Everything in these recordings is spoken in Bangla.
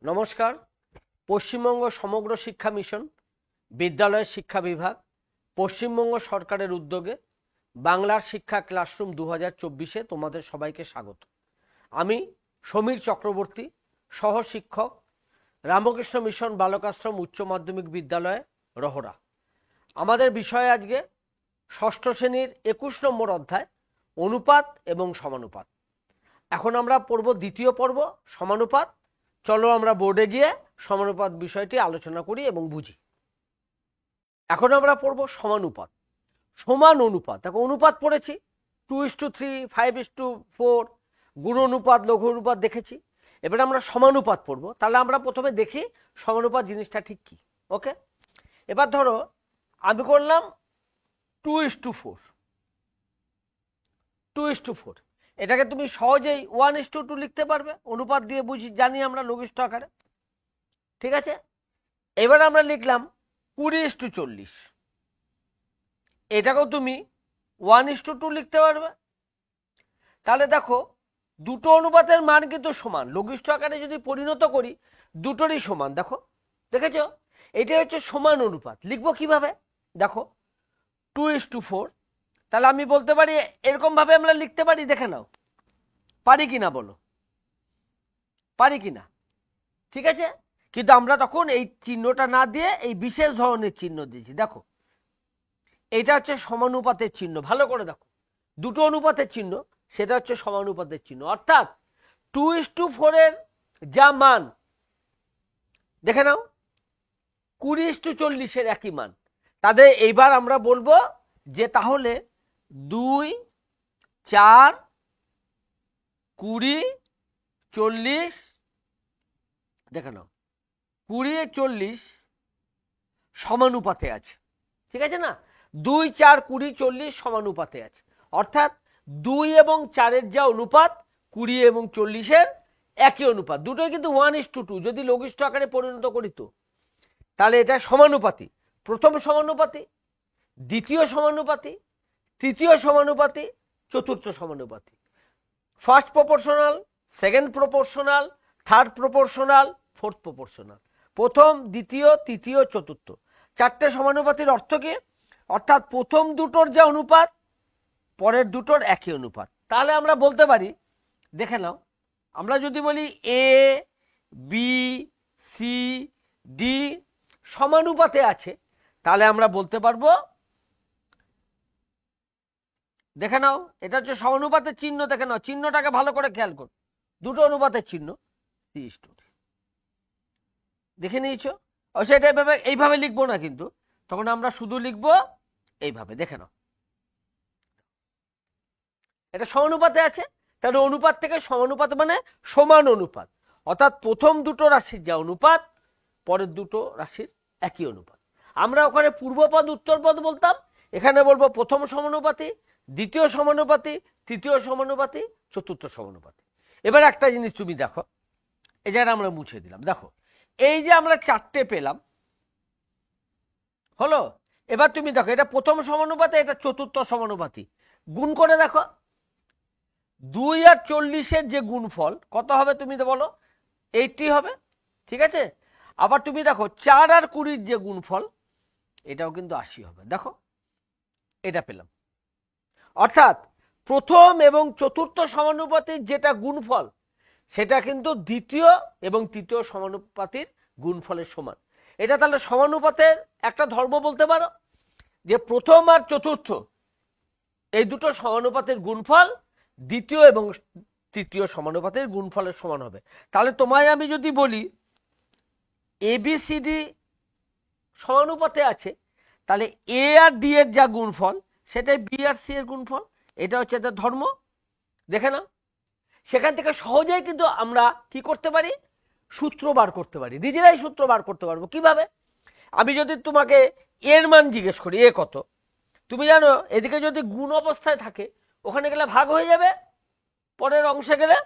নমস্কার। পশ্চিমবঙ্গ সমগ্র শিক্ষা মিশন, বিদ্যালয় শিক্ষা বিভাগ, পশ্চিমবঙ্গ সরকারের উদ্যোগে বাংলার শিক্ষা ক্লাসরুম 2024-এ তোমাদের সবাইকে স্বাগত। আমি সমীর চক্রবর্তী, সহ শিক্ষক, রামকৃষ্ণ মিশন বালকাশ্রম উচ্চ মাধ্যমিক বিদ্যালয়, রহরা। আমাদের বিষয় আজকে ষষ্ঠ শ্রেণীর 21 নম্বর অধ্যায় অনুপাত এবং সমানুপাত। এখন আমরা পড়ব দ্বিতীয় পর্ব সমানুপাত। চলো আমরা বোর্ডে গিয়ে সমানুপাত বিষয়টি আলোচনা করি এবং বুঝি। এখন আমরা পড়ব সমানুপাত। সমান অনুপাত, দেখো অনুপাত পড়েছি 2:3, 5:4, গুণ অনুপাত, লঘু অনুপাত দেখেছি। এবারে আমরা সমানুপাত পড়ব। তাহলে আমরা প্রথমে দেখি সমানুপাত জিনিসটা ঠিক কি। ওকে, এবার ধরো আমি করলাম 2:4, 2:4, এটাকে তুমি সহজেই 1:2 লিখতে পারবে, অনুপাত দিয়ে বুঝি জানি আমরা লঘিষ্ঠ আকারে। ঠিক আছে, এবার আমরা লিখলাম 20:40, এটাকেও তুমি 1:2 লিখতে পারবে। তাহলে দেখো দুটো অনুপাতের মান কিন্তু সমান, লঘিষ্ঠ আকারে যদি পরিণত করি দুটোরই সমান। দেখো, দেখেছো, এটাই হচ্ছে সমান অনুপাত। লিখবো কিভাবে? দেখো 2:4, তাহলে আমি বলতে পারি এরকম ভাবে আমরা লিখতে পারি। দেখে নাও পারি কিনা, বলো পারি কিনা। ঠিক আছে, কিন্তু আমরা তখন এই চিহ্নটা না দিয়ে এই বিশেষ ধরনের চিহ্ন দিয়েছি। দেখো এটা হচ্ছে সমানুপাতের চিহ্ন, ভালো করে দেখো, দুটো অনুপাতের চিহ্ন, সেটা হচ্ছে সমানুপাতের চিহ্ন। অর্থাৎ 2:4 এর যা মান, দেখে নাও 20:40 এর একই মান। তাদের এইবার আমরা বলবো যে তাহলে 2, 4, 20, 40, দেখে নাও 20, 40 সমানুপাতে আছে। ঠিক আছে না, 2, 4, 20, 40 সমানুপাতে আছে। অর্থাৎ 2 এবং 4-এর যা অনুপাত 20 এবং 40-এর একই অনুপাত, দুটোই কিন্তু 1:2। যদি লঘিষ্ঠ আকারে পরিণত করি তো তাহলে এটা সমানুপাতি। প্রথম সমানুপাতি, দ্বিতীয় সমানুপাতি, তৃতীয় সমানুপাতি, চতুর্থ সমানুপাতি। First proportional, second proportional, third proportional, fourth proportional. প্রথম, দ্বিতীয়, তৃতীয়, চতুর্থ, চারটে সমানুপাতির অর্থ কি? অর্থাৎ প্রথম দুটোর যা অনুপাত পরের দুটোর একই অনুপাত। তাহলে আমরা বলতে পারি, দেখে নাও, আমরা যদি বলি এ, বি, সি, ডি সমানুপাতে আছে, তাহলে আমরা বলতে পারবো, দেখে নাও এটা হচ্ছে সমানুপাতের চিহ্ন। দেখে নাও চিহ্নটাকে ভালো করে খেয়াল করো, দুটো অনুপাতের চিহ্ন, দেখে নিয়েছো। অবশ্যই এটা এইভাবে লিখবো না, কিন্তু তখন আমরা শুধু লিখবো এইভাবে। দেখে নাও এটা সমানুপাতে আছে, তাহলে অনুপাত থেকে সমানুপাত মানে সমান অনুপাত। অর্থাৎ প্রথম দুটো রাশির যা অনুপাত পরের দুটো রাশির একই অনুপাত। আমরা ওখানে পূর্বপদ উত্তরপদ বলতাম, এখানে বলবো প্রথম সমানুপাতি, দ্বিতীয় সমানুপাতি, তৃতীয় সমানুপাতি, চতুর্থ সমানুপাতি। এবার একটা জিনিস তুমি দেখো, এই জায়গাটা আমরা মুছে দিলাম। দেখো এই যে আমরা চারটে পেলাম, হলো। এবার তুমি দেখো এটা প্রথম সমানুপাতি, এটা চতুর্থ সমানুপাতি। গুণ করে দেখো, 2 আর 40-এর যে গুণফল কত হবে তুমি তো বলো? 80 হবে। ঠিক আছে, আবার তুমি দেখো 4 আর 20-র যে গুণফল এটাও কিন্তু 80 হবে। দেখো এটা পেলাম। অর্থাৎ প্রথম এবং চতুর্থ সমানুপাতির যেটা গুণফল সেটা কিন্তু দ্বিতীয় এবং তৃতীয় সমানুপাতির গুণফলের সমান। এটা তাহলে সমানুপাতের একটা ধর্ম বলতে পারো, যে প্রথম আর চতুর্থ এই দুটো সমানুপাতের গুণফল দ্বিতীয় এবং তৃতীয় সমানুপাতের গুণফলের সমান হবে। তাহলে তোমায় আমি যদি বলি ABCD সমানুপাতে আছে, তাহলে এ আর ডি এর যা গুণফল সেটাই বি আর সি এর গুণফল। এটা হচ্ছে এদের ধর্ম। দেখে না, সেখান থেকে সহজেই কিন্তু আমরা কি করতে পারি, সূত্র বার করতে পারি, নিজেরাই সূত্র বার করতে পারবো। কিভাবে? আমি যদি তোমাকে এর মান জিজ্ঞেস করি, এ কত, তুমি জানো এদিকে যদি গুণ অবস্থায় থাকে ওখানে গেলে ভাগ হয়ে যাবে, পরের অংশে গেলে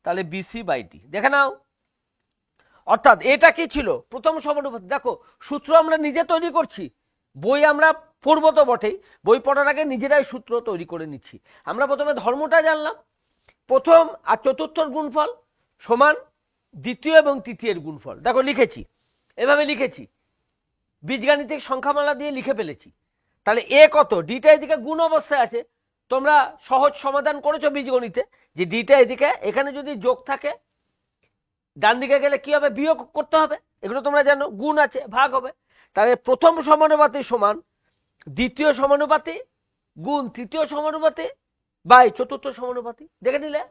তাহলে BC/D। দেখে নাও, অর্থাৎ এটা কি ছিল? প্রথম সমানুপাত। দেখো সূত্র আমরা নিজে তৈরি করছি, বই আমরা পড়বো তো বটেই, বই পড়ার আগে নিজেরাই সূত্র তৈরি করে নিচ্ছি। আমরা প্রথমে ধর্মটা জানলাম, প্রথম আর চতুর্থর গুণফল সমান, দ্বিতীয় এবং তৃতীয়ের গুণফল। দেখো লিখেছি, এভাবে লিখেছি, বীজগাণিতিক সংখ্যামালা দিয়ে লিখে ফেলেছি। তাহলে এ কত, ডিটা এদিকে গুণ অবস্থায় আছে। তোমরা সহজ সমাধান করেছো বীজগণিতে যে ডিটা এদিকে, এখানে যদি যোগ থাকে ডান দিকে গেলে কি হবে, বিয়োগ করতে হবে, এগুলো তোমরা জানো। গুণ আছে, ভাগ হবে। তাহলে প্রথম সমানুপাতি সমান দ্বিতীয় সমানুপাতি গুণ তৃতীয় সমানুপাতি বাই চতুর্থ সমানুপাতি, দেখে নিলে।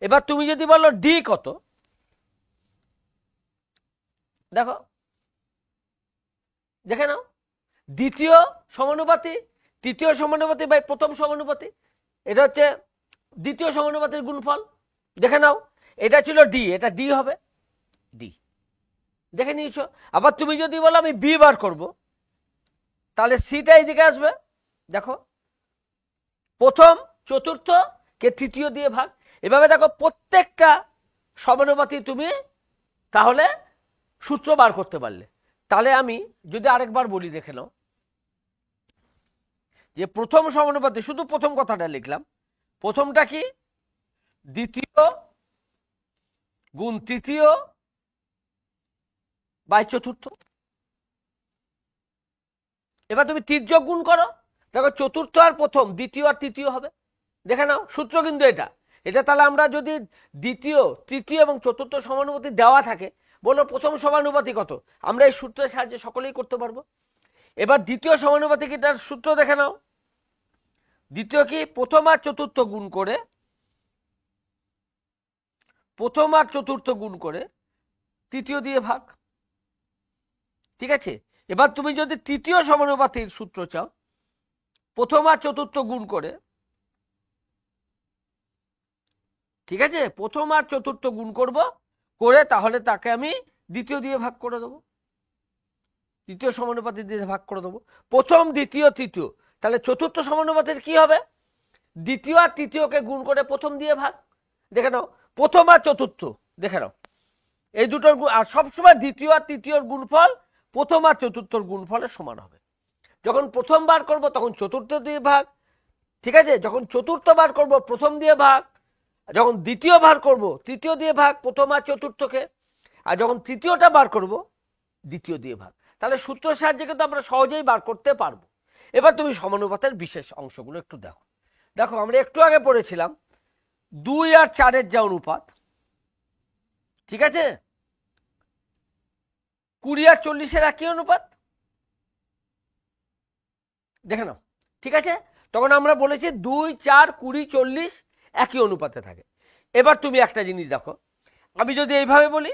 এবার তুমি যদি বলো ডি কত, দেখো দেখে নাও, দ্বিতীয় সমানুপাতি তৃতীয় সমানুপাতি বাই প্রথম সমানুপাতি, এটা হচ্ছে দ্বিতীয় সমানুপাতির গুণফল, দেখে নাও। এটা ছিল ডি, এটা ডি হবে, ডি দেখে নিয়েছো। আবার তুমি যদি বলো আমি বি বার করব, তাহলে সিটা এইদিকে আসবে। দেখো প্রথম চতুর্থ কে তৃতীয় দিয়ে ভাগ, এভাবে দেখো প্রত্যেকটা সমানুপাতি তুমি তাহলে সূত্র বার করতে পারলে। তাহলে আমি যদি আরেকবার বলি, দেখে নাও যে প্রথম সমানুপাতি, শুধু প্রথম কথাটা লিখলাম, প্রথমটা কি দ্বিতীয় গুণ তৃতীয় বাই চতুর্থ। এবার তুমি তির্যক গুণ করো, দেখো চতুর্থ আর প্রথম, দ্বিতীয় আর তৃতীয় হবে, দেখে নাও সূত্র কিন্তু এটা। এটা তাহলে আমরা যদি দ্বিতীয় তৃতীয় এবং চতুর্থ সমানুপাতি দেওয়া থাকে, বলো প্রথম সমানুপাতি কত, আমরা এই সূত্রের সাহায্যে সকলেই করতে পারবো। এবার দ্বিতীয় সমানুপাতি কি, তার সূত্র দেখে নাও। দ্বিতীয় কি, প্রথম আর চতুর্থ গুণ করে, প্রথম আর চতুর্থ গুণ করে তৃতীয় দিয়ে ভাগ, ঠিক আছে। এবার তুমি যদি তৃতীয় সমানুপাতির সূত্র চাও, প্রথম আর চতুর্থ গুণ করে, ঠিক আছে, প্রথম আর চতুর্থ গুণ করব করে, তাহলে তাকে আমি দ্বিতীয় দিয়ে ভাগ করে দেবো, দ্বিতীয় সমানুপাতি দিয়ে ভাগ করে দেবো। প্রথম দ্বিতীয় তৃতীয়, তাহলে চতুর্থ সমানুপাতির কি হবে, দ্বিতীয় আর তৃতীয়কে গুণ করে প্রথম দিয়ে ভাগ, দেখে নাও। প্রথম আর চতুর্থ, দেখে নাও এই দুটোর, আর সবসময় দ্বিতীয় আর তৃতীয়র গুণফল প্রথম আর চতুর্থর গুণফলের সমান হবে। যখন প্রথম বার করব তখন চতুর্থ দিয়ে ভাগ, ঠিক আছে। যখন চতুর্থ বার করব প্রথম দিয়ে ভাগ, যখন দ্বিতীয় বার করব তৃতীয় দিয়ে ভাগ প্রথম আর চতুর্থকে, আর যখন তৃতীয়টা বার করব দ্বিতীয় দিয়ে ভাগ। তাহলে সূত্রের সাহায্যে কিন্তু আমরা সহজেই বার করতে পারবো। এবার তুমি সমানুপাতের বিশেষ অংশগুলো একটু দেখো। দেখো আমরা একটু আগে পড়েছিলাম 2 আর 4-এর যা অনুপাত, ঠিক আছে, 20 আর 40-এর একই অনুপাত, দেখে নাও, ঠিক আছে। তখন আমরা বলেছি 2, 4, 20, 40 একই অনুপাতে থাকে। এবার তুমি একটা জিনিস দেখো, আমি যদি এইভাবে বলি,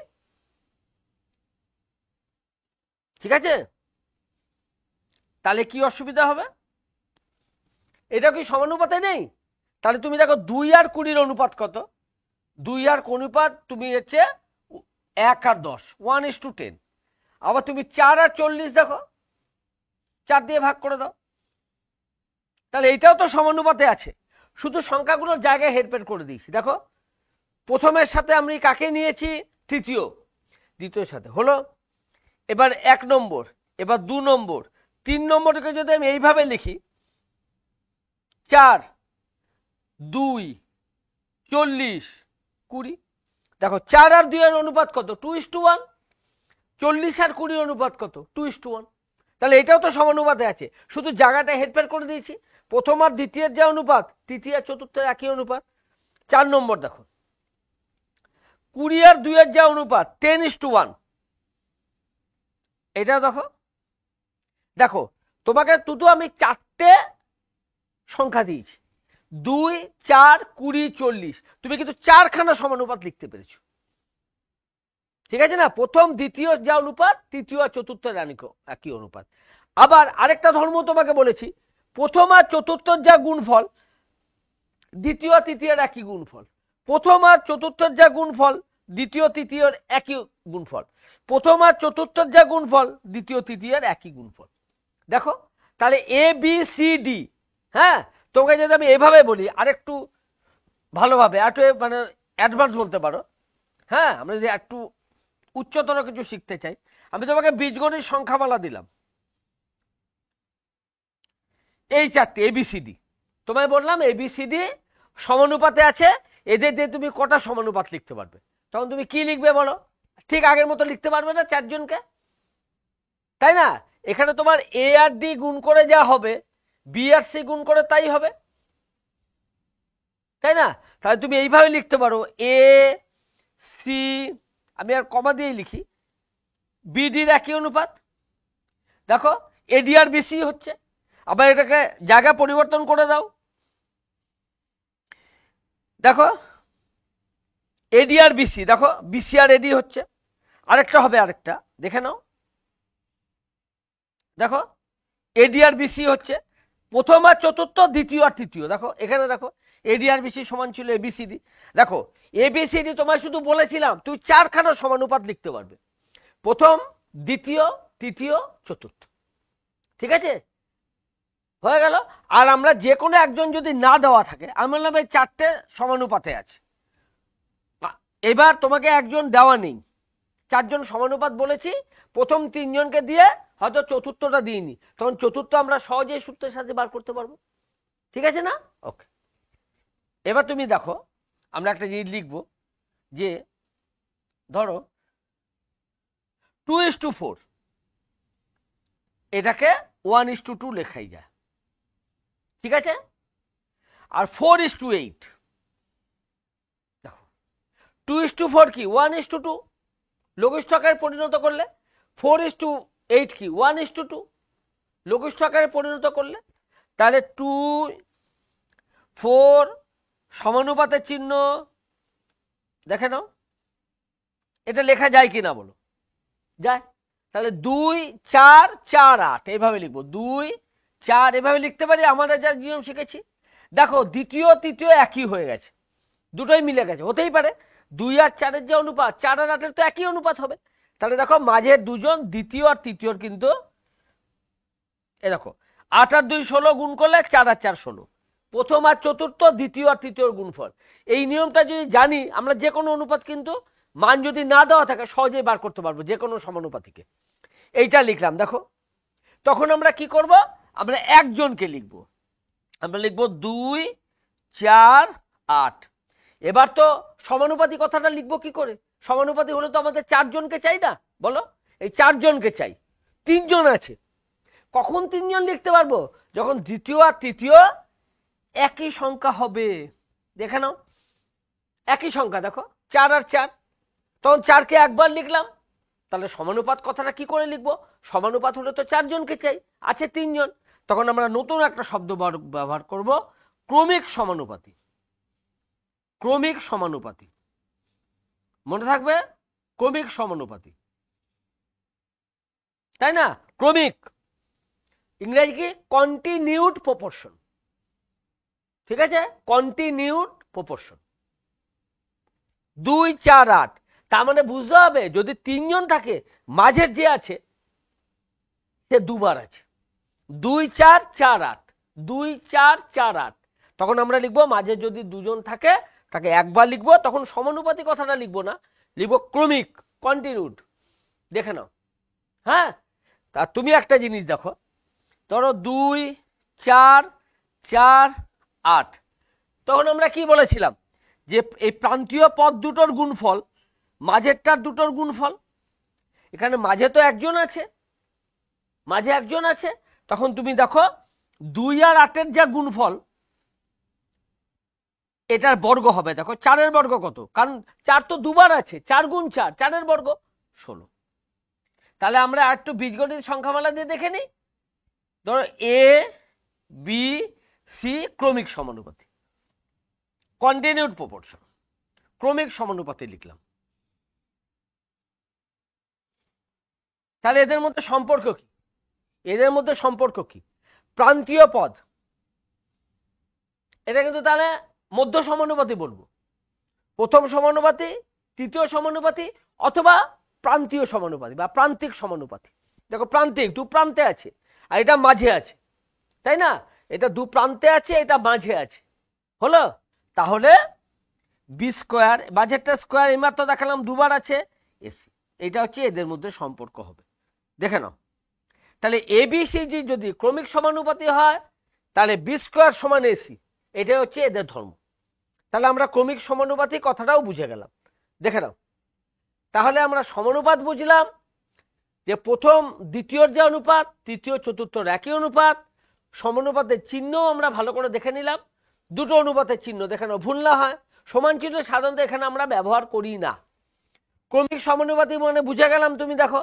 ঠিক আছে, তাহলে কি অসুবিধা হবে, এটা কি সমানুপাতে নেই? তাহলে তুমি দেখো 2 আর 20-এর অনুপাত কত, 2 আর অনুপাত তুমি হচ্ছে 1 আর 10, 1:10। আবার তুমি 4 আর 40 দেখো, 4 দিয়ে ভাগ করে দাও, তাহলে এইটাও তো সমানুপাতে আছে, শুধু সংখ্যাগুলোর জায়গায় হেরফের করে দিয়েছি। দেখো প্রথমের সাথে আমি কাকে নিয়েছি, তৃতীয়, দ্বিতীয়ের সাথে হলো। এবার 1 নম্বর, এবার 2 নম্বর, 3 নম্বরকে যদি আমি এইভাবে লিখি, 4, 2, 40, 20, দেখো 4 আর 2 এর অনুপাত কত, 2:1, 40 আর 20 অনুপাত কত, 2:1। তাহলে এটাও তো সমানুপাতে আছে, শুধু জায়গাটা হেরফের করে দিয়েছি। প্রথম আর দ্বিতীয়ের যা অনুপাত, তৃতীয় আর চতুর্থের একই অনুপাত। 4 নম্বর দেখো 20 আর 2 এর যা অনুপাত, 10:1, এটা দেখো। দেখো তোমাকে শুধু আমি 4টে সংখ্যা দিয়েছি, 2, 4, 20, 40, তুমি কিন্তু 4খানা সমানুপাত লিখতে পেরেছো, ঠিক আছে না। প্রথম দ্বিতীয় যা অনুপাত, তৃতীয় আর চতুর্থের একই অনুপাত। আবার আরেকটা ধর্ম তোমাকে বলেছি, প্রথম আর চতুর্থের যা গুণফল, দ্বিতীয় আর তৃতীয়ের একই গুণফল। প্রথম আর চতুর্থের যা গুণফল, দ্বিতীয় তৃতীয়ের একই গুণফল। প্রথম আর চতুর্থের যা গুণফল, দ্বিতীয় তৃতীয়ের একই গুণফল। দেখো তাহলে এ বি সি ডি, হ্যাঁ, তোমাকে যদি আমি এভাবে বলি আরেকটু ভালোভাবে, একটু মানে অ্যাডভান্স বলতে পারো, হ্যাঁ, আমরা যদি একটু উচ্চতর কিছু শিখতে চাই, আমি তোমাকে বীজগণিত সংখ্যামালা দিলাম, এই 4টে এবিসিডি, তোমায় বললাম এবিসিডি সমানুপাতে আছে, এদের দিয়ে তুমি কটা সমানুপাত লিখতে পারবে, তখন তুমি কি লিখবে বলো? ঠিক আগের মতো লিখতে পারবে না চারজনকে, তাই না? এখানে তোমার এ আর ডি গুণ করে যা হবে বি আর সি গুণ করে তাই হবে, তাই না? তাহলে তুমি এইভাবে লিখতে পারো এ সি, আমি আর কমা দিয়ে লিখি, বিডির একই অনুপাত। দেখো এডি আর বিসি হচ্ছে, আবার এটাকে জায়গা পরিবর্তন করে দাও, দেখো এডি আর বিসি, দেখো বিসি আর এডি হচ্ছে, আরেকটা হবে, আরেকটা দেখে নাও, দেখো এডি আর বিসি হচ্ছে, প্রথম আর চতুর্থ, দ্বিতীয় আর তৃতীয়। দেখো এখানে দেখো এডি আর বিসি সমান ছিল এবিসিডি। দেখো এবিসিডি তোমায় শুধু বলেছিলাম তুমি চারখানা সমানুপাত লিখতে পারবে, প্রথম, দ্বিতীয়, তৃতীয়, চতুর্থ। ঠিক আছে, হয়ে গেল। আর আমরা যে কোনো একজন যদি না দেওয়া থাকে, আমার নামে চারটে সমানুপাতে আছে, এবার তোমাকে একজন দেওয়া নেই, চারজন সমানুপাত বলেছি, প্রথম তিনজনকে দিয়ে হয়তো চতুর্থটা দিইনি, তখন চতুর্থ আমরা সহজেই সূত্রের সাথে বার করতে পারবো। ঠিক আছে না? ওকে, এবার তুমি দেখো আমরা একটা জিনিস লিখবো যে ধরো 2:4, এটাকে 1:2 লেখাই যায়, ঠিক আছে? আর 4:8, দেখো 2:4 কি 1:2, লঘিষ্ঠ আকারে পরিণত করলে, 4:8 কি 1:2, লঘিষ্ঠ আকারে পরিণত করলে, তাহলে 2-4 সমানুপাতের চিহ্ন দেখে নাও, এটা লেখা যায় কিনা বলো? যায়। তাহলে 2-4-4-8 এইভাবে লিখবো, 2-4 এভাবে লিখতে পারি, আমরা যা নিয়ম শিখেছি। দেখো দ্বিতীয় তৃতীয় একই হয়ে গেছে, দুটোই মিলে গেছে, হতেই পারে 2 আর 4-এর যে অনুপাত 4 আর 8-এর তো একই অনুপাত হবে। তাহলে দেখো মাঝের দুজন দ্বিতীয় আর তৃতীয়র কিন্তু এ দেখো 8 আর 2 16 গুণ করলে 4 আর 4 16, প্রথম আর চতুর্থ, দ্বিতীয় আর তৃতীয়র গুণফল। এই নিয়মটা যদি জানি আমরা যে কোনো অনুপাত কিন্তু মান যদি না দেওয়া থাকে সহজেই বার করতে পারবো, যে কোনো সমানুপাতিকে। এইটা লিখলাম, দেখো তখন আমরা কি করব, আমরা একজনকে লিখব, আমরা লিখব 2-4-8। এবার তো সমানুপাতি কথাটা লিখবো কি করে? সমানুপাতি হলে তো আমাদের চারজনকে চাই না, বলো? এই চারজনকে চাই, তিনজন আছে, কখন তিনজন লিখতে পারবো? যখন দ্বিতীয় আর তৃতীয় একই সংখ্যা হবে, দেখে নাও একই সংখ্যা, দেখো 4 আর 4, তখন 4কে একবার লিখলাম, তাহলে সমানুপাত কথাটা কি করে লিখবো? সমানুপাত হলে তো চারজনকে চাই, আছে তিনজন, তখন আমরা নতুন একটা শব্দ ব্যবহার করব, ক্রমিক সমানুপাতি। ক্রমিক সমানুপাতি, মনে থাকবে, ক্রমিক সমানুপাতি, তাই না? ক্রমিক, ইংরেজি কি কন্টিনিউড প্রপোর্শন, ঠিক আছে? Continued proportion. 2-4-8, তার মানে বুঝতে হবে যদি তিনজন থাকে মাঝের যে আছে সে দুবার আছে, 2-4-4-8, 2-4-4-8, তখন আমরা লিখবো মাঝে যদি দুজন থাকে তাকে একবার লিখবো, তখন সমানুপাতি কথাটা লিখবো না, লিখবো ক্রমিক, কন্টিনিউড। দেখে নাও, হ্যাঁ? তা তুমি একটা জিনিস দেখো, ধরো 2-4-4-8, তখন আমরা কি বলেছিলাম যে এই প্রান্তীয় পদ দুটোর গুণফল মাঝেরটার দুটোর গুণফল, এখানে মাঝে তো একজন আছে, মাঝে একজন আছে, তখন তুমি দেখো 2 আর 8-এর যা গুণফল এটার বর্গ হবে, দেখো 4-এর বর্গ কত, কারণ 4 তো দুবার আছে, 4 গুণ 4, 4-এর বর্গ 16। তাহলে আমরা একটু বীজগণিত সংখ্যামালা দিয়ে দেখে নিই, ধরো এ বি সি ক্রমিক সমানুপাতি, কন্টিনিউড প্রপোর্শন, ক্রমিক সমানুপাতি লিখলাম। তাহলে এদের মধ্যে সম্পর্ক কি? এদের মধ্যে সম্পর্ক কি? প্রান্তীয় পদ, এটা কিন্তু তাহলে মধ্য সমানুপাতি বলবো, প্রথম সমানুপাতি, তৃতীয় সমানুপাতি, অথবা প্রান্তীয় সমানুপাতি বা প্রান্তিক সমানুপাতি। দেখো প্রান্তিক, দু প্রান্তে আছে, আর এটা মাঝে আছে, তাই না? এটা দু প্রান্তে আছে, এটা মাঝে আছে, হলো? তাহলে বি স্কোয়ার, মাঝেরটা স্কোয়ার, এবার তো দেখালাম দুবার আছে, এসি, এটা হচ্ছে এদের মধ্যে সম্পর্ক হবে, দেখে নাও। তাহলে এবিসিডি যদি ক্রমিক সমানুপাতি হয় তাহলে বি স্কোয়ার সমান এসি, এটাই হচ্ছে এদের ধর্ম। তাহলে আমরা ক্রমিক সমানুপাতি কথাটাও বুঝে গেলাম, দেখে নাও, তাহলে আমরা সমানুপাত বুঝলাম যে প্রথম দ্বিতীয়র যে অনুপাত, তৃতীয় চতুর্থর একই অনুপাত। সমানুপাতের চিহ্ন আমরা ভালো করে দেখে নিলাম, দুটো অনুপাতের চিহ্ন দেখে নাও, ভুল না হয়। সমান চিহ্ন সাধারণত এখানে আমরা ব্যবহার করি না। ক্রমিক সমানুপাতি মানে বুঝে গেলাম, তুমি দেখো,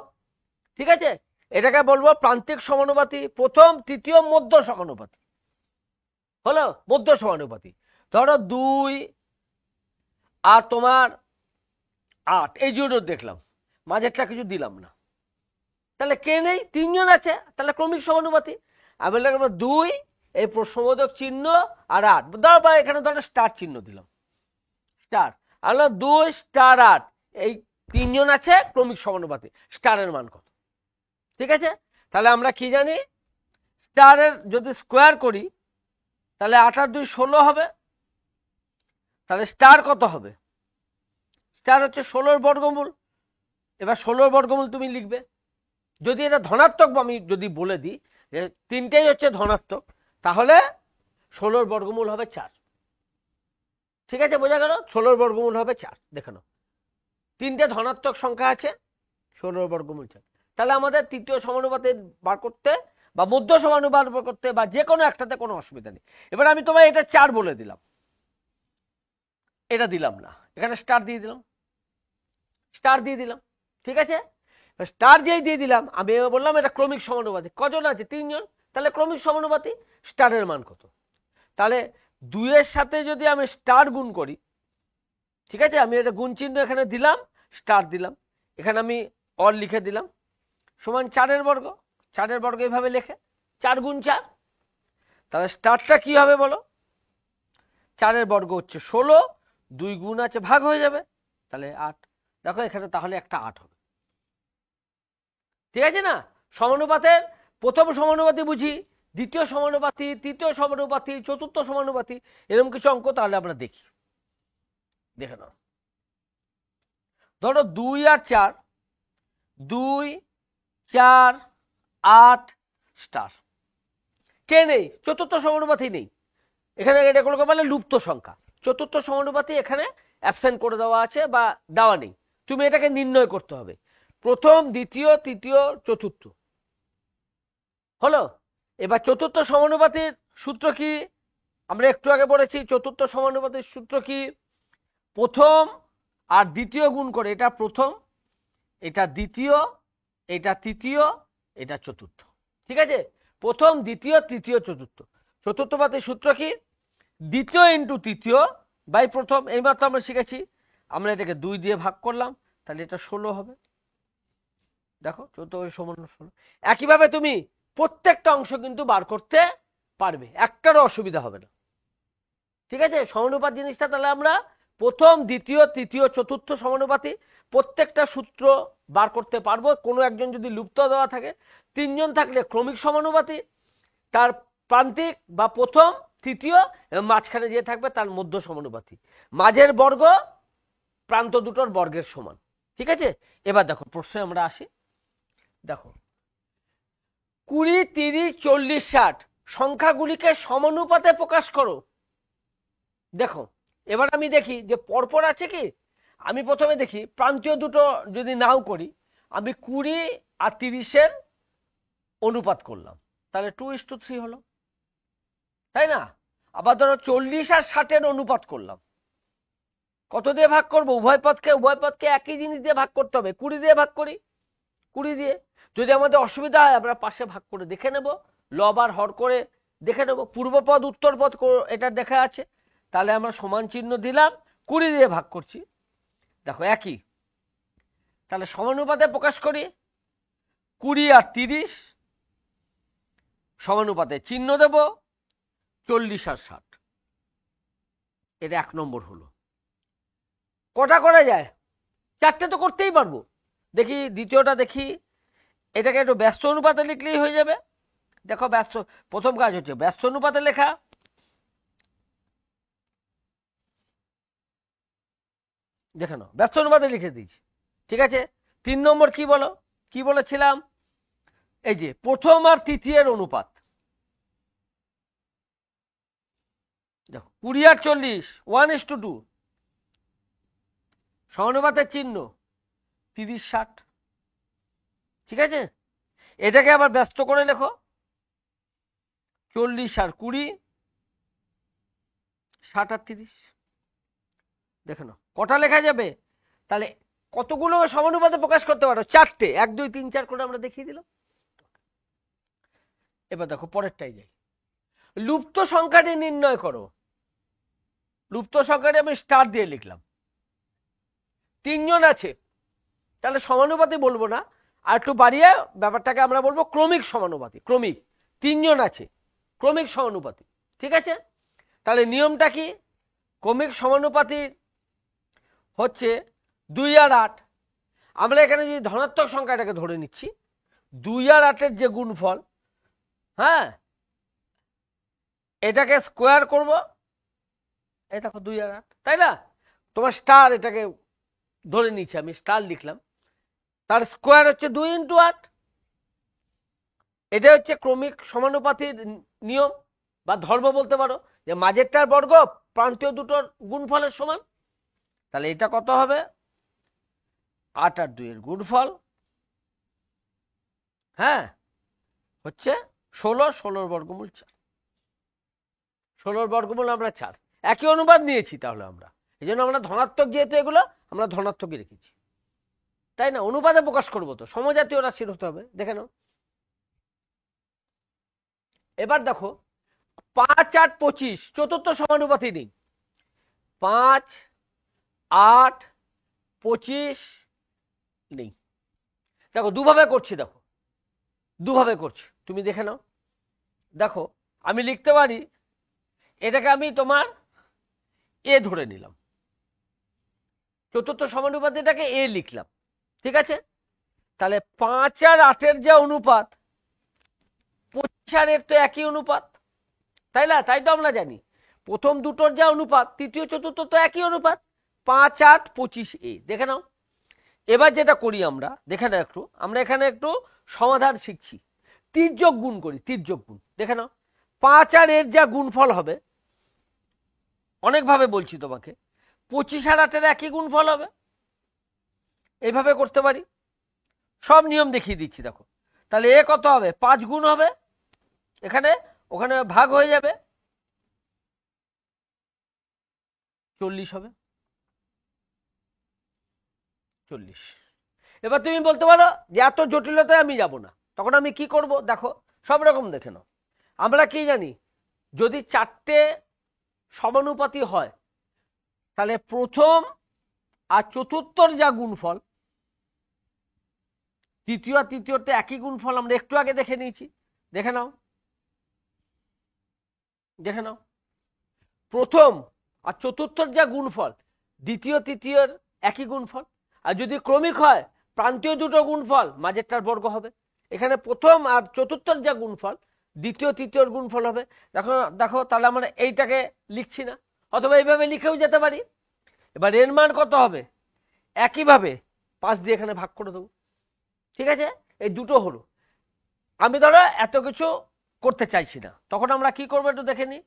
ঠিক আছে। এটাকে বলবো প্রান্তিক সমানুপাতি, প্রথম তৃতীয় মধ্য সমানুপাতি, হলো মধ্য সমানুপাতি। ধরো 2 আর তোমার 8, এই জন্য দেখলাম, মাঝেরটা কিছু দিলাম না, তাহলে কে নেই, 3 জন আছে, তাহলে ক্রমিক সমানুপাতি। আমি লিখবো 2 এই প্রশ্নবোধক চিহ্ন আর 8, ধরো বা এখানে ধরো স্টার চিহ্ন দিলাম, স্টার, আর 2 স্টার 8, এই 3 জন আছে, ক্রমিক সমানুপাতি। স্টারের মান কত? ঠিক আছে, তাহলে আমরা কি জানি, স্টারের যদি স্কোয়ার করি তাহলে 8 আর 2 16 হবে। তাহলে স্টার কত হবে? স্টার হচ্ছে 16 বর্গমূল। এবার 16 বর্গমূল তুমি লিখবে, যদি এটা ধনাত্মক আমি যদি বলে দিই যে তিনটেই হচ্ছে ধনাত্মক, তাহলে 16 বর্গমূল হবে 4। ঠিক আছে, বোঝা গেল? 16 বর্গমূল হবে 4। দেখে নাও, তিনটে ধনাত্মক সংখ্যা আছে, 16 বর্গমূল 4। তাহলে আমাদের তৃতীয় সমানুপাতে বার করতে বা মধ্য সমানুপাত বার করতে বা যে কোনো একটাতে কোনো অসুবিধা নেই। এবার আমি তোমায় এটা 4 বলে দিলাম, এটা দিলাম না, এখানে স্টার দিয়ে দিলাম, স্টার দিয়ে দিলাম। ঠিক আছে, স্টার যেই দিয়ে দিলাম, আমি বললাম এটা ক্রমিক সমানুপাতি। কজন আছে? 3 জন, তাহলে ক্রমিক সমানুপাতি। স্টারের মান কত? তাহলে 2 এর সাথে যদি আমি স্টার গুণ করি, ঠিক আছে, আমি এটা গুণ চিহ্ন এখানে দিলাম, স্টার দিলাম, এখানে আমি অর লিখে দিলাম, সমান 4 বর্গ। 4 বর্গ এইভাবে লেখে 4 গুণ 4, তাহলে স্টারটা কি হবে বলো? 4 বর্গ হচ্ছে 16, 2 গুণ আছে, ভাগ হয়ে যাবে, তাহলে 8। দেখো এখানে তাহলে একটা 8 হবে। ঠিক আছে না? সমানুপাতের প্রথম সমানুপাতি বুঝি, দ্বিতীয় সমানুপাতি, তৃতীয় সমানুপাতি, চতুর্থ সমানুপাতি, এরকম কিছু অঙ্ক তাহলে আমরা দেখি, দেখে নাও। ধরো 2 আর 4, 2 4 8 স্টার, কে নেই? চতুর্থ সমানুপাতি নেই এখানে, এটাগুলোকে বলে লুপ্ত সংখ্যা। চতুর্থ সমানুপাতি এখানে অ্যাবসেন্ট করে দেওয়া আছে বা দেওয়া নেই, তুমি এটাকে নির্ণয় করতে হবে। প্রথম, দ্বিতীয়, তৃতীয়, চতুর্থ হলো। এবার চতুর্থ সমানুপাতির সূত্র কি? আমরা একটু আগে পড়েছি, চতুর্থ সমানুপাতির সূত্র কি? প্রথম আর দ্বিতীয় গুণ করে, এটা প্রথম, এটা দ্বিতীয়, এটা তৃতীয়, এটা চতুর্থ। ঠিক আছে, প্রথম, দ্বিতীয়, তৃতীয়, চতুর্থ। চতুর্থপাতির সূত্র কি? দ্বিতীয় ইন্টু তৃতীয় বাই প্রথম। এইমাত্র আমরা শিখেছি, আমরা এটাকে 2 দিয়ে ভাগ করলাম, তাহলে এটা 16 হবে। দেখো 14 সমান 16। একইভাবে তুমি প্রত্যেকটা অংশ কিন্তু বার করতে পারবে, একটারও অসুবিধা হবে না। ঠিক আছে, সমানুপাত জিনিসটা তাহলে আমরা প্রথম, দ্বিতীয়, তৃতীয়, চতুর্থ সমানুপাতি প্রত্যেকটা সূত্র বার করতে পারবো। কোনো একজন যদি লুপ্ত দেওয়া থাকে, 3 জন থাকলে ক্রমিক সমানুপাতি, তার প্রান্তিক বা প্রথম, তৃতীয় এবং মাঝখানে যে থাকবে তার মধ্য সমানুপাতি। মাঝের বর্গ প্রান্ত দুটোর বর্গের সমান। ঠিক আছে, এবার দেখো প্রশ্নে আমরা আসি। দেখো 20 30 40 60 সংখ্যাগুলিকে সমানুপাতে প্রকাশ করো। দেখো এবার আমি দেখি যে পরপর আছে কি। আমি প্রথমে দেখি প্রান্তীয় দুটো যদি নাও করি, আমি 20 আর 30-এর অনুপাত করলাম, তাহলে 2:3 হলো, তাই না? আবার ধরো 40 আর 60-এর অনুপাত করলাম, কত দিয়ে ভাগ করবো? উভয় পদকে একই জিনিস দিয়ে ভাগ করতে হবে, 20 দিয়ে ভাগ করি, 20 দিয়ে। যদি আমাদের অসুবিধা হয় আমরা পাশে ভাগ করে দেখে নেব, লব আর হর করে দেখে নেব, পূর্বপদ উত্তরপদ এটা দেখা আছে, তাহলে আমরা সমান চিহ্ন দিলাম, 20 দিয়ে ভাগ করছি, দেখো একই। তাহলে সমানুপাতে প্রকাশ করি, 20 আর 30 সমানুপাতে চিহ্ন দেব, 40 আর 60। এটা 1 নম্বর হলো। কটা করা যায়? 4টে তো করতেই পারবো। দেখি দ্বিতীয়টা দেখি, এটাকে একটু ব্যস্ত অনুপাতে লিখলেই হয়ে যাবে। দেখো ব্যস্ত, প্রথম কাজ হচ্ছে ব্যস্ত অনুপাতে লেখা, দেখে নাও ব্যস্ত অনুপাতে লিখে দিয়েছি। ঠিক আছে, 3 নম্বর কি বলো, কি বলেছিলাম? এই যে প্রথম আর তৃতীয়ের অনুপাত, দেখো 20 আর 40 1:2 সমানুপাতের চিহ্ন 30-60, ঠিক আছে। এটাকে আবার ব্যস্ত করে লেখো 40 আর 20, 60 আর 30। দেখে নাও কটা লেখা যাবে, তাহলে কতগুলো সমানুপাতে প্রকাশ করতে পারো, 4টে, 1 2 3 4 করে আমরা দেখিয়ে দিলাম। এবার দেখো পরেরটাই যাই, লুপ্ত সংখ্যাটি নির্ণয় করো। লুপ্ত সংখ্যাটি আমি স্টার দিয়ে লিখলাম, 3 জন আছে, তাহলে সমানুপাতি বলবো না, আর একটু বাড়িয়ে ব্যাপারটাকে আমরা বলবো ক্রমিক সমানুপাতি। ক্রমিক, 3 জন আছে, ক্রমিক সমানুপাতি, ঠিক আছে। তাহলে নিয়মটা কি, ক্রমিক সমানুপাতি হচ্ছে 2 আর 8। আমরা এখানে যদি ধনাত্মক সংখ্যাটাকে ধরে নিচ্ছি, 2 আর 8-এর যে গুণফল, হ্যাঁ, এটাকে স্কোয়ার করব, এই দেখো 2 আর 8, তাই না। তোমার স্টার, এটাকে ধরে নিচ্ছি আমি, স্টার লিখলাম, তার স্কোয়ার হচ্ছে 2 × 8। এটা হচ্ছে ক্রমিক সমানুপাতির নিয়ম বা ধর্ম বলতে পারো, যে মাঝেরটার বর্গ প্রান্তীয় দুটোর গুণফলের সমান। তাহলে এটা কত হবে, 8 আর 2 এর গুণফল, হ্যাঁ, হচ্ছে 16, 16 বর্গমূল 4, 16 বর্গমূল আমরা 4, একই অনুপাত নিয়েছি তাহলে আমরা, এই জন্য আমরা ধনাত্মক, যেহেতু এগুলো আমরা ধনাত্মকই রেখেছি, তাই না। অনুপাতে প্রকাশ করবো তো সমজাতীয় রাশির হতে হবে, দেখে নাও। এবার দেখো 5 8 25 চতুর্থ সমানুপাতি নেই, 5 8 25 নেই। দেখো দুভাবে করছি, দেখো দুভাবে করছি, তুমি দেখে নাও। দেখো আমি লিখতে পারি, এটাকে আমি তোমার এ ধরে নিলাম, চতুর্থ সমানুপাতিটাকে এ লিখলাম, ঠিক আছে। তাহলে 5 আর 8-এর যে অনুপাত, 25 আর 1 তো একই অনুপাত, তাই না। তাই তো আমরা জানি প্রথম দুটোর যা অনুপাত, তৃতীয় চতুর্থ তো একই অনুপাত, 5 8 25 এ, দেখে নাও। এবার যেটা করি আমরা, দেখে নাও একটু, আমরা এখানে একটু সমাধান শিখছি, তির্যক গুণ করি, তির্যক গুণ, দেখে নাও। 5 আর এর যা গুণফল হবে, অনেকভাবে বলছি তোমাকে, 25 আর 8-এর একই গুণফল হবে, এইভাবে করতে পারি, সব নিয়ম দেখিয়ে দিচ্ছি। দেখো তাহলে এ কত হবে, 5 গুণ হবে, এখানে ওখানে ভাগ হয়ে যাবে, 40 হবে, 40। এবার তুমি বলতে পারো যে এত জটিলতায় আমি যাব না, তখন আমি কি করব, দেখো সব রকম দেখে নাও। আমরা কি জানি, যদি 4টে সমানুপাতি হয়, তাহলে প্রথম আর চতুর্থর যা গুণফল, তৃতীয় আর তৃতীয়তে একই গুণফল, আমরা একটু আগে দেখে নিয়েছি, দেখে নাও, দেখে নাও। প্রথম আর চতুর্থর যা গুণফল, দ্বিতীয় তৃতীয়র একই গুণফল, আর যদি ক্রমিক হয় প্রান্তীয় দুটো গুণফল মাঝেরটার বর্গ হবে। এখানে প্রথম আর চতুর্থর যা গুণফল, দ্বিতীয় তৃতীয়র গুণফল হবে। দেখো দেখো, তাহলে আমরা এইটাকে লিখছি না, অথবা এইভাবে লিখেও যেতে পারি। এবার এর মান কত হবে, একইভাবে 5 দিয়ে এখানে ভাগ করে দেবো, ঠিক আছে। এই দুটো হলো, আমি ধরো এত কিছু করতে চাইছি না, তখন আমরা কি করবো একটু দেখে নিই,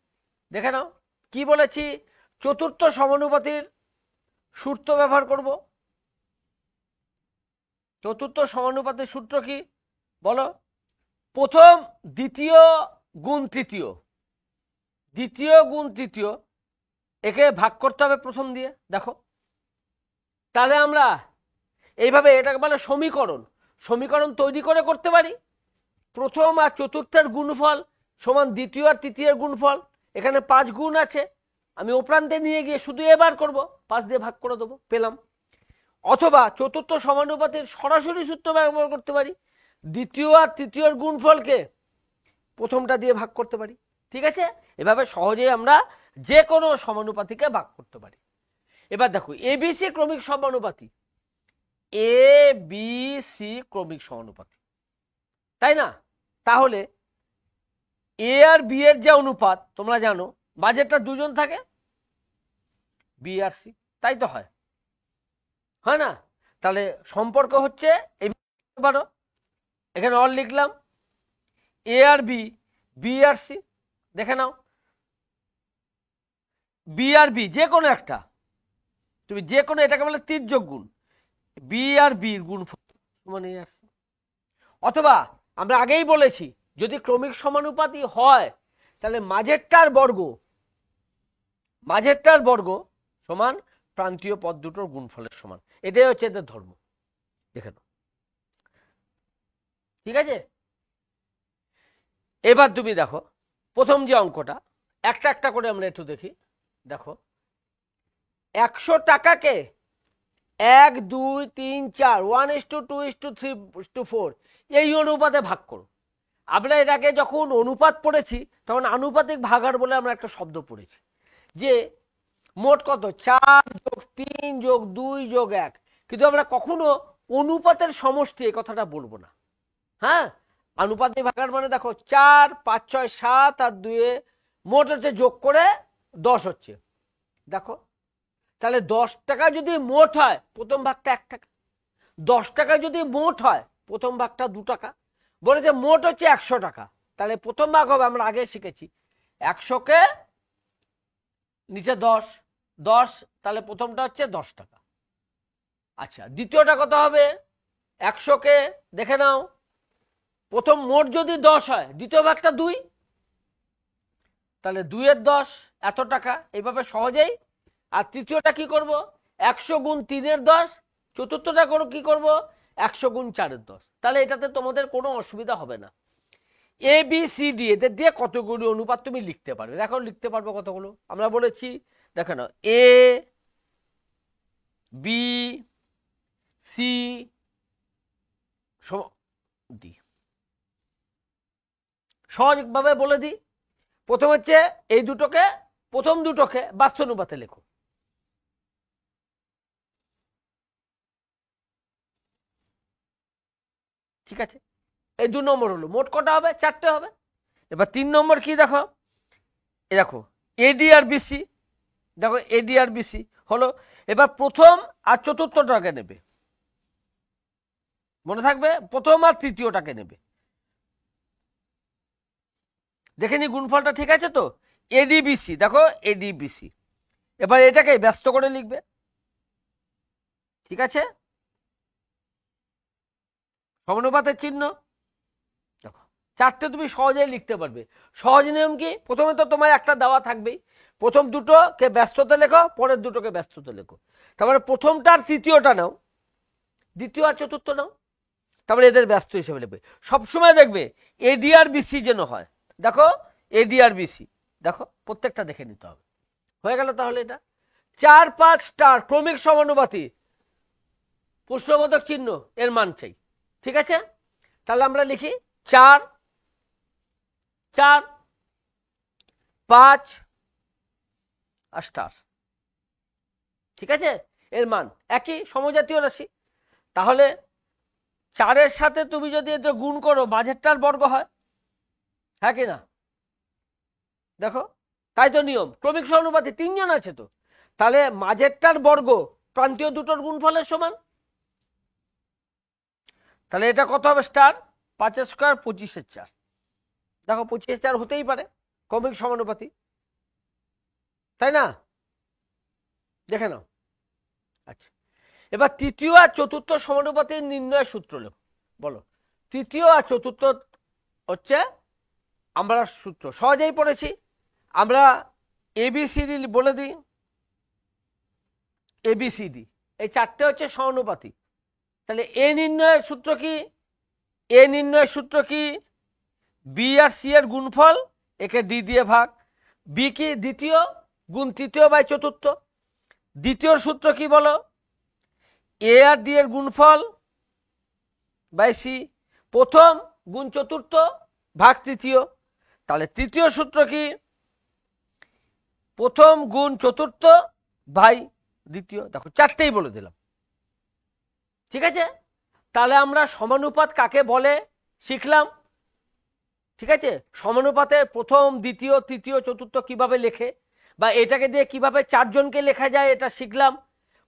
দেখে নাও। কি বলেছি, চতুর্থ সমানুপাতির সূত্র ব্যবহার করব। চতুর্থ সমানুপাতির সূত্র কি বলো, প্রথম দ্বিতীয় গুণ তৃতীয়, দ্বিতীয় গুণ তৃতীয়, একে ভাগ করতে হবে প্রথম দিয়ে, দেখো। তাহলে আমরা এইভাবে এটাকে বলে সমীকরণ, সমীকরণ তৈরি করে করতে পারি। প্রথম আর চতুর্থের গুণফল সমান দ্বিতীয় আর তৃতীয়ের গুণফল, এখানে 5 গুণ আছে, আমি ওপ্রান্তে নিয়ে গিয়ে শুধু এবার করব, 5 দিয়ে ভাগ করে দেবো, পেলাম। অথবা চতুর্থ সমানুপাতির সরাসরি সূত্র ব্যবহার করতে পারি, দ্বিতীয় আর তৃতীয়র গুণফলকে প্রথমটা দিয়ে ভাগ করতে পারি, ঠিক আছে। এভাবে সহজেই আমরা যে কোনো সমানুপাতিকে ভাগ করতে পারি। এবার দেখো এবিসি ক্রমিক সমানুপাতি, এ বি সি ক্রমিক সমানুপাতি, তাই না। তাহলে এ আর বি এর যে অনুপাত তোমরা জানো, বাজেটটা দুজন থাকে, বি আর সি, তাই তো হয়, হয় না। তাহলে সম্পর্ক হচ্ছে পারো, এখানে অল লিখলাম, এ আর বি, বি আর সি, দেখে নাও। বি আর বি যে কোনো একটা, তুমি যে কোনো, এটাকে বলে তির্যক গুণ, বি আর বির গুণফল সমান এই আসছে। অথবা আমরা আগেই বলেছি যদি ক্রমিক সমানুপাতি হয় তাহলে মাঝেরটার বর্গ সমান প্রান্তীয় পদ দুটোর গুণফলের সমান। এটাই হচ্ছে এদের ধর্ম। দেখে নাও, ঠিক আছে? এবার তুমি দেখো প্রথম যে অঙ্কটা, একটা একটা করে আমরা একটু দেখি। দেখো 100 টাকাকে 1, 2, 3, 4 1:2:3:4 এই অনুপাতে ভাগ করো। আমরা এটাকে যখন অনুপাত পড়েছি তখন আনুপাতিক ভাগাড় বলে আমরা একটা শব্দ পড়েছি, যে মোট কত 4 যোগ 3 যোগ 2 যোগ 1, কিন্তু আমরা কখনো অনুপাতের সমষ্টি এই কথাটা বলবো না। হ্যাঁ, আনুপাতিক ভাগাড় মানে দেখো 4, 5, 6, 7 আর 2 মোট হচ্ছে, যোগ করে 10 হচ্ছে। দেখো তাহলে 10 টাকা যদি মোট হয় প্রথম ভাগটা 1 টাকা, 10 টাকা যদি মোট হয় প্রথম ভাগটা 2 টাকা। বলেছে মোট হচ্ছে 100 টাকা, তাহলে প্রথম ভাগ হবে, আমরা আগে শিখেছি 100কে নিচে 10, তাহলে প্রথমটা হচ্ছে 10 টাকা। আচ্ছা, দ্বিতীয়টা কত হবে? 100কে দেখে নাও, প্রথম মোট যদি 10 হয় দ্বিতীয় ভাগটা 2, তাহলে 2 এর 10 এত টাকা, এইভাবে সহজেই। আর তৃতীয়টা কি করব? 100 গুণ 3 এর 10, চতুর্থটা কি করব? 100 গুণ 4 এর 10। তাহলে এটাতে তোমাদের কোনো অসুবিধা হবে না। এ বি সি ডি এদের দিয়ে কতগুলি অনুপাত তুমি লিখতে পারবে। দেখো লিখতে পারবো কতগুলো, আমরা বলেছি দেখো না, এ বি সি ডি। সহজভাবে বলে দিই, প্রথম হচ্ছে এই দুটোকে, প্রথম দুটোকে বাস্তবানুপাতে লেখো। ঠিক আছে, এই 2 নম্বর হলো। মোট কটা হবে? 4টে হবে। এবার 3 নম্বর কি দেখো, এ দেখো এডি আর বিসি, দেখো এডি আর বিসি হলো। এবার প্রথম আর চতুর্থটাকে নেবে, মনে থাকবে প্রথম আর তৃতীয়টাকে নেবে। দেখে নি গুণফলটা ঠিক আছে তো? এডিবিসি, দেখো এডিবিসি। এবার এটাকে ব্যস্ত করে লিখবে, ঠিক আছে? সমানুপাতের চিহ্ন দেখো, 4টে তুমি সহজেই লিখতে পারবে। সহজ নিয়ম কি? প্রথমে তো তোমার একটা দেওয়া থাকবেই, প্রথম দুটোকে ব্যস্ততে লেখো, পরের দুটোকে ব্যস্ততে লেখো। তারপরে প্রথমটা আর তৃতীয়টা নাও, দ্বিতীয় আর চতুর্থ নাও, তারপরে এদের ব্যস্ত হিসেবে লিখবে। সবসময় দেখবে এডি আর বিসি যেন হয়। দেখো এডি আর বিসি, দেখো প্রত্যেকটা দেখে নিতে হবে। হয়ে গেল তাহলে এটা 4, 5 স্টার ক্রমিক সমানুপাতি, প্রশ্নবোধক চিহ্ন, এর মান চাই। ঠিক আছে, তাহলে আমরা লিখি 4, 4, 5 আর স্টার। ঠিক আছে, এর মান একই সমজাতীয় রাশি। তাহলে 4-এর সাথে তুমি যদি এটা গুণ করো মাঝেরটার বর্গ হয়, হ্যাঁ কি না? দেখো তাই তো নিয়ম, ক্রমিক সমানুপাতি 3 জন আছে তো, তাহলে মাঝেরটার বর্গ প্রান্তীয় দুটোর গুণফলের সমান। তাহলে এটা কত হবে? Star 5 square 25 4। দেখো 25 4 হতেই পারে, ক্রমিক সমানুপাতি, তাই না? দেখে নাও। আচ্ছা, এবার তৃতীয় আর চতুর্থ সমানুপাতির নির্ণয়ের সূত্র লেখো। বলো, তৃতীয় আর চতুর্থ হচ্ছে, আমরা সূত্র সহজেই পড়েছি, আমরা এবিসিডি বলে দিই। এবিসিডি এই 4টে হচ্ছে সমানুপাতি। তাহলে এ নির্ণয়ের সূত্র কি? এ নির্ণয়ের সূত্র কি? বি আর সি এর গুণফল, একে ডি দিয়ে ভাগ। বি কি? দ্বিতীয় গুণ তৃতীয় বাই চতুর্থ। দ্বিতীয় সূত্র কি বলো? এ আর ডি এর গুণফল বাই সি, প্রথম গুণ চতুর্থ ভাগ তৃতীয়। তাহলে তৃতীয় সূত্র কি? প্রথম গুণ চতুর্থ ভাই দ্বিতীয়। দেখো 4টেই বলে দিলাম। ঠিক আছে, তাহলে আমরা সমানুপাত কাকে বলে শিখলাম। ঠিক আছে, সমানুপাতের প্রথম, দ্বিতীয়, তৃতীয়, চতুর্থ কিভাবে লেখে, বা এটাকে দিয়ে কিভাবে 4 জনকে লেখা যায় এটা শিখলাম।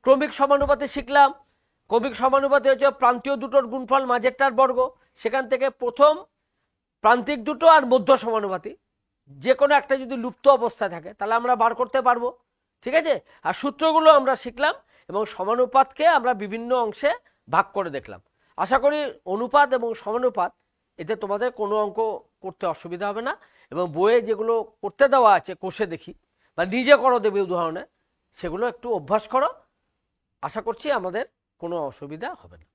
ক্রমিক সমানুপাতে শিখলাম, ক্রমিক সমানুপাতে হচ্ছে প্রান্তীয় দুটোর গুণফল মাঝেরটার বর্গ, সেখান থেকে প্রথম, প্রান্তিক দুটো আর মধ্য সমানুপাতি, যে কোনো একটা যদি লুপ্ত অবস্থায় থাকে তাহলে আমরা বার করতে পারবো। ঠিক আছে, আর সূত্রগুলো আমরা শিখলাম এবং সমানুপাতকে আমরা বিভিন্ন অংশে ভাগ করে দেখলাম। আশা করি অনুপাত এবং সমানুপাত এতে তোমাদের কোনো অঙ্ক করতে অসুবিধা হবে না, এবং বইয়ে যেগুলো করতে দেওয়া আছে কোষে দেখি বা নিজে করো দেবে উদাহরণে, সেগুলো একটু অভ্যাস করো। আশা করছি আমাদের কোনো অসুবিধা হবে না।